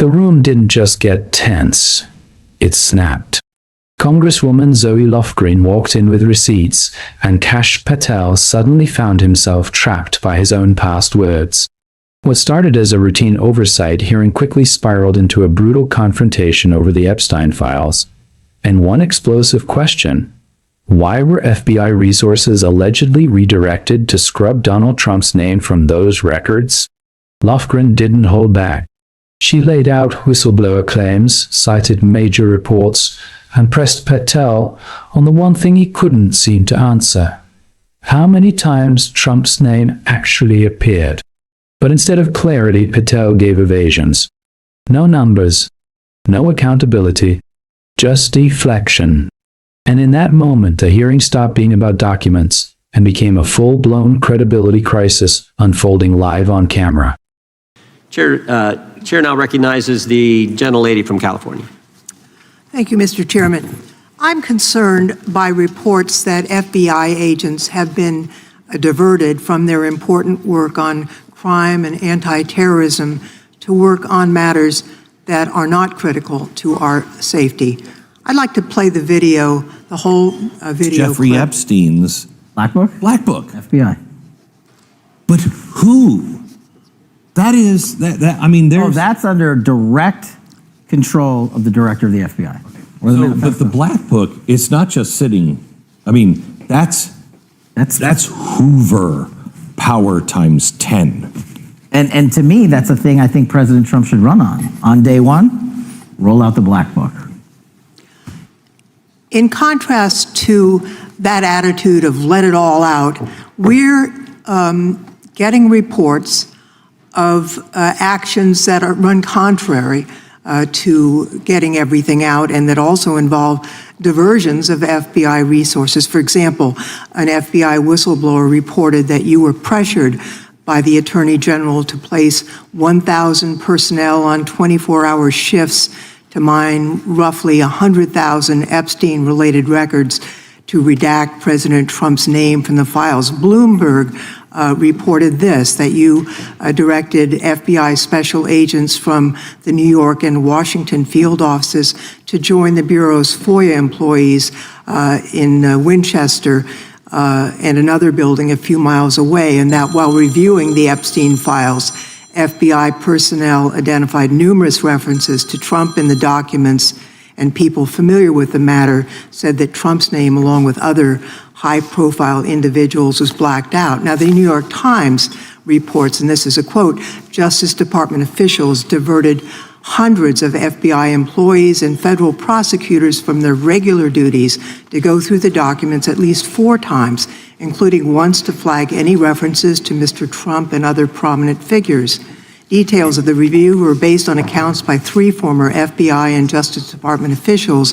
The room didn't just get tense, it snapped. Congresswoman Zoe Lofgren walked in with receipts, and Kash Patel suddenly found himself trapped by his own past words. What started as a routine oversight hearing quickly spiraled into a brutal confrontation over the Epstein files. And one explosive question: why were FBI resources allegedly redirected to scrub Donald Trump's name from those records? Lofgren didn't hold back. She laid out whistleblower claims, cited major reports, and pressed Patel on the one thing he couldn't seem to answer: how many times Trump's name actually appeared. But instead of clarity, Patel gave evasions. No numbers, no accountability, just deflection. And in that moment, the hearing stopped being about documents and became a full-blown credibility crisis unfolding live on camera. Chair now recognizes the gentlelady from California. Thank you, Mr. Chairman. I'm concerned by reports that FBI agents have been diverted from their important work on crime and anti-terrorism to work on matters that are not critical to our safety. I'd like to play the video, the whole video. Jeffrey clip. Epstein's Black Book? Black Book. FBI. But who? That is, I mean, there's... Oh, that's under direct control of the director of the FBI. Or the So, but manifesto. the Black Book, it's not just sitting, I mean, that's Hoover power times 10. And to me, that's a thing I think President Trump should run on. On day one, roll out the Black Book. In contrast to that attitude of let it all out, we're getting reports of actions that run contrary to getting everything out and that also involve diversions of FBI resources. For example, an FBI whistleblower reported that you were pressured by the Attorney General to place 1,000 personnel on 24-hour shifts to mine roughly 100,000 Epstein-related records to redact President Trump's name from the files. Bloomberg reported this, that you directed FBI special agents from the New York and Washington field offices to join the Bureau's FOIA employees in Winchester and another building a few miles away, and that while reviewing the Epstein files, FBI personnel identified numerous references to Trump in the documents, and people familiar with the matter said that Trump's name, along with other high-profile individuals, was blacked out. Now, the New York Times reports, and this is a quote, Justice Department officials diverted hundreds of FBI employees and federal prosecutors from their regular duties to go through the documents at least 4 times, including once to flag any references to Mr. Trump and other prominent figures. Details of the review were based on accounts by 3 former FBI and Justice Department officials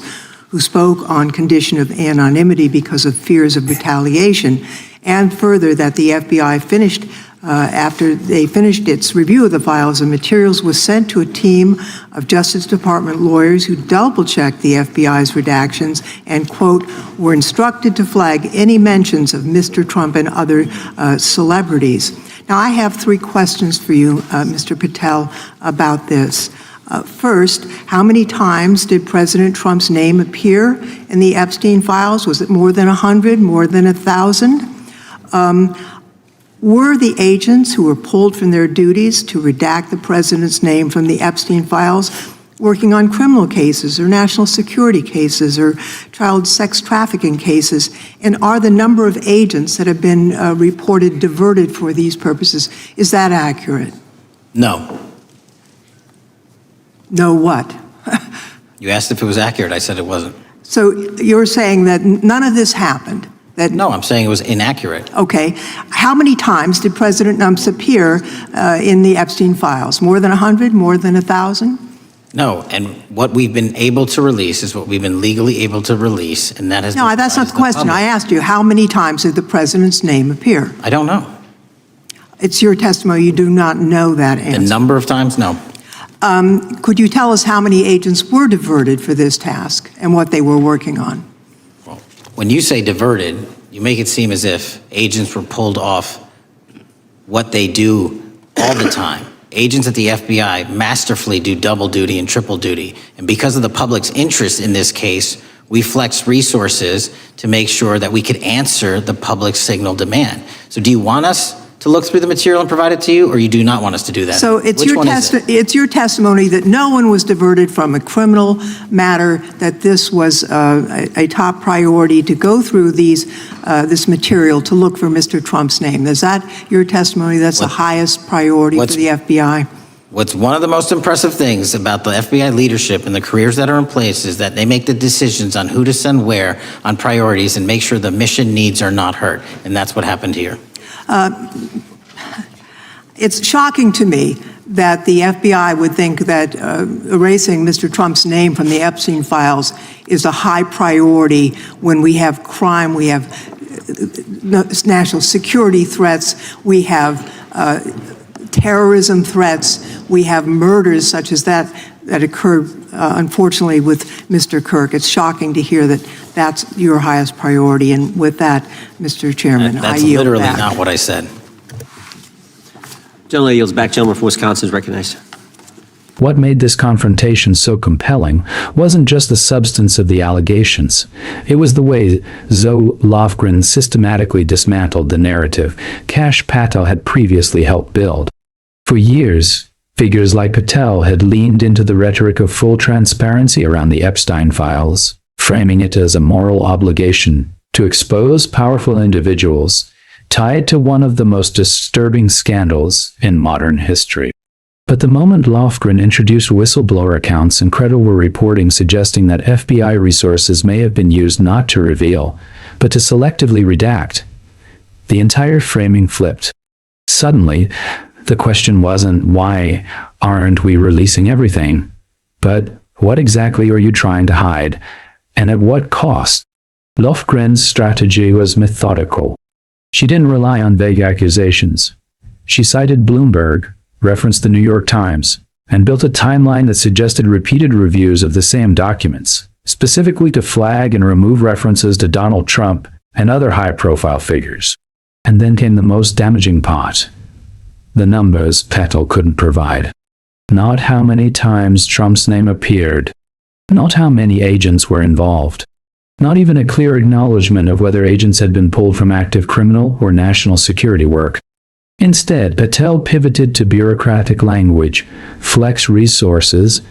who spoke on condition of anonymity because of fears of retaliation, and further that the FBI finished after they finished its review of the files and materials was sent to a team of Justice Department lawyers who double-checked the FBI's redactions and, quote, were instructed to flag any mentions of Mr. Trump and other celebrities. Now, I have 3 questions for you, Mr. Patel, about this. First, how many times did President Trump's name appear in the Epstein files? Was it more than 100, more than 1,000? Were the agents who were pulled from their duties to redact the president's name from the Epstein files working on criminal cases or national security cases or child sex trafficking cases? And are the number of agents that have been reported diverted for these purposes, is that accurate? No. No what? You asked if it was accurate. I said it wasn't. So you're saying that none of this happened? That, No, I'm saying it was inaccurate. okay. How many times did President Trump appear in the Epstein files? More than 100? More than 1,000? No, and what we've been able to release is what we've been legally able to release, and that has No, been that's not the provided to question. I asked you, how many times did the president's name appear? I don't know. It's your testimony. You do not know that answer. The number of times, no. Could you tell us how many agents were diverted for this task and what they were working on? Well, when you say diverted, you make it seem as if agents were pulled off what they do all the time. agents at the FBI masterfully do double duty and triple duty. And because of the public's interest in this case, we flex resources to make sure that we could answer the public signal demand. So do you want us to look through the material and provide it to you, or you do not want us to do that? So it's Which one is it? it's your testimony that no one was diverted from a criminal matter, that this was a top priority to go through this material to look for Mr. Trump's name. Is that your testimony? That's the highest priority for the FBI? What's one of the most impressive things about the FBI leadership and the careers that are in place is that they make the decisions on who to send where on priorities and make sure the mission needs are not hurt. And that's what happened here. It's shocking to me that the FBI would think that erasing Mr. Trump's name from the Epstein files is a high priority when we have crime, we have national security threats, we have terrorism threats, we have murders such as that occurred, unfortunately, with Mr. Kirk. It's shocking to hear that that's your highest priority. And with that, Mr. Chairman, I yield back. That's literally not what I said. Gentlelady yields back. Gentleman from Wisconsin is recognized. What made this confrontation so compelling wasn't just the substance of the allegations. It was the way Zoe Lofgren systematically dismantled the narrative Kash Patel had previously helped build. For years, figures like Patel had leaned into the rhetoric of full transparency around the Epstein files, framing it as a moral obligation to expose powerful individuals tied to one of the most disturbing scandals in modern history. But the moment Lofgren introduced whistleblower accounts and credible reporting suggesting that FBI resources may have been used not to reveal, but to selectively redact, the entire framing flipped. Suddenly, the question wasn't, why aren't we releasing everything? But what exactly are you trying to hide? And at what cost? Lofgren's strategy was methodical. She didn't rely on vague accusations. She cited Bloomberg, referenced the New York Times, and built a timeline that suggested repeated reviews of the same documents, specifically to flag and remove references to Donald Trump and other high-profile figures. And then came the most damaging part. The numbers Patel couldn't provide. Not how many times Trump's name appeared. Not how many agents were involved. Not even a clear acknowledgement of whether agents had been pulled from active criminal or national security work. Instead, Patel pivoted to bureaucratic language, flex resources,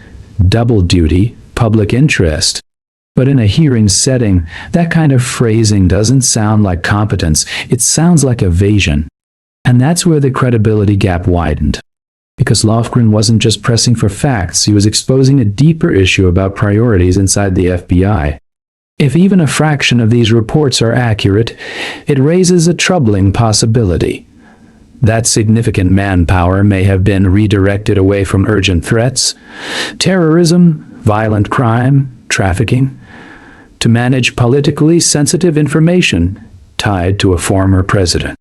double duty, public interest. But in a hearing setting, that kind of phrasing doesn't sound like competence, it sounds like evasion. And that's where the credibility gap widened. Because Lofgren wasn't just pressing for facts, he was exposing a deeper issue about priorities inside the FBI. If even a fraction of these reports are accurate, it raises a troubling possibility. That significant manpower may have been redirected away from urgent threats, terrorism, violent crime, trafficking, to manage politically sensitive information tied to a former president.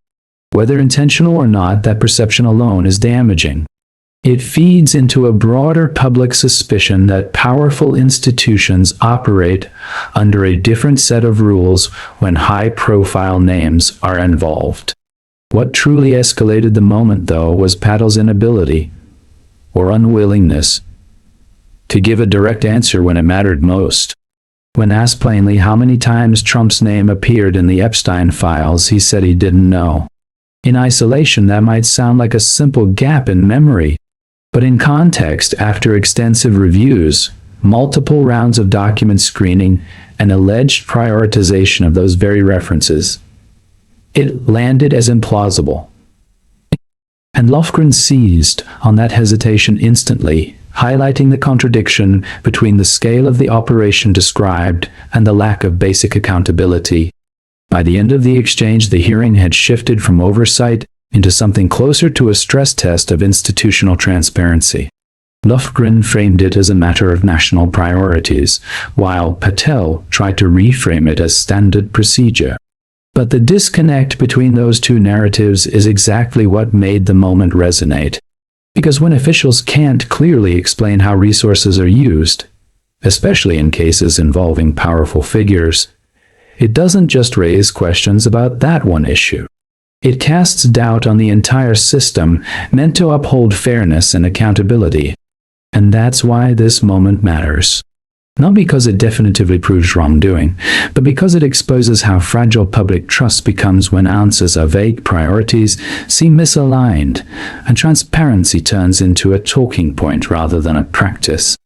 Whether intentional or not, that perception alone is damaging. It feeds into a broader public suspicion that powerful institutions operate under a different set of rules when high-profile names are involved. What truly escalated the moment, though, was Patel's inability, or unwillingness, to give a direct answer when it mattered most. When asked plainly how many times Trump's name appeared in the Epstein files, he said he didn't know. In isolation, that might sound like a simple gap in memory. But in context, after extensive reviews, multiple rounds of document screening, and alleged prioritization of those very references, it landed as implausible. And Lofgren seized on that hesitation instantly, highlighting the contradiction between the scale of the operation described and the lack of basic accountability. By the end of the exchange, the hearing had shifted from oversight into something closer to a stress test of institutional transparency. Lofgren framed it as a matter of national priorities, while Patel tried to reframe it as standard procedure. But the disconnect between those two narratives is exactly what made the moment resonate. Because when officials can't clearly explain how resources are used, especially in cases involving powerful figures, it doesn't just raise questions about that one issue. It casts doubt on the entire system, meant to uphold fairness and accountability. And that's why this moment matters. Not because it definitively proves wrongdoing, but because it exposes how fragile public trust becomes when answers are vague, priorities seem misaligned, and transparency turns into a talking point rather than a practice.